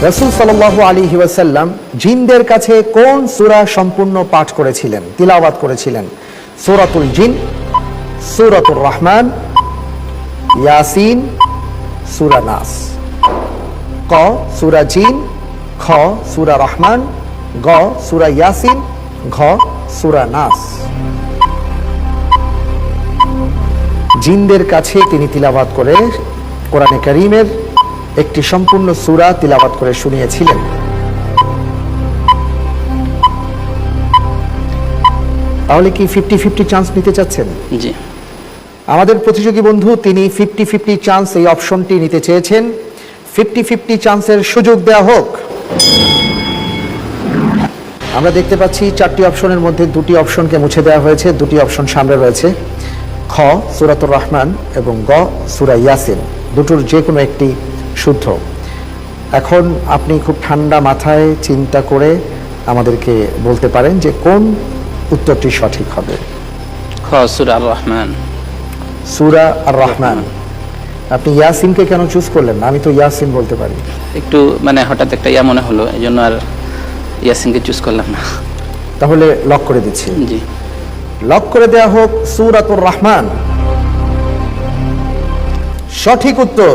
রাসূল সাল্লাল্লাহু আলাইহি ওয়াসাল্লাম জিনদের কাছে কোন সূরা সম্পূর্ণ পাঠ করেছিলেন, তিলাওয়াত করেছিলেন? সূরাতুল জিন, সূরাতুর রহমান, ইয়াসিন, সূরা নাস। ক সূরা জিন, খ সূরা রহমান, গ সূরা ইয়াসিন, ঘ সূরা নাস। জিনদের কাছে তিনি তিলাওয়াত করে কোরআনে কারীমের একটি সম্পূর্ণ সূরা তিলাওয়াত করে শুনিয়েছিলেন। তাহলে কি 50-50 চান্স নিতে চাচ্ছেন? জি। আমাদের প্রতিযোগী বন্ধু তিনি 50-50 চান্স এই অপশনটি নিতে চেয়েছেন। 50-50 চান্সের সুযোগ দেওয়া হোক। আমরা দেখতে পাচ্ছি 4টি অপশনের মধ্যে 2টি অপশনকে মুছে দেওয়া হয়েছে, 2টি অপশন সামনে রয়েছে। খ সূরাতুর রহমান এবং গ সূরা ইয়াসিন, দুটোর যে কোনো একটি শুদ্ধ। এখন আপনি খুব ঠান্ডা মাথায় চিন্তা করে আমাদেরকে বলতে পারেন যে কোন উত্তরটি সঠিক হবে। খ সূরা আর রহমান। সূরা আর রহমান। আপনি ইয়াসিনকে কেন চুজ করলেন না? আমি তো ইয়াসিন বলতে পারি। একটু মানে হঠাৎ একটা মনে হলো, এই জন্য আর ইয়াসিনকে চুজ করলাম না। তাহলে লক করে দিচ্ছি। জি। লক করে দেয়া হোক সূরাতুর রহমান। সঠিক উত্তর।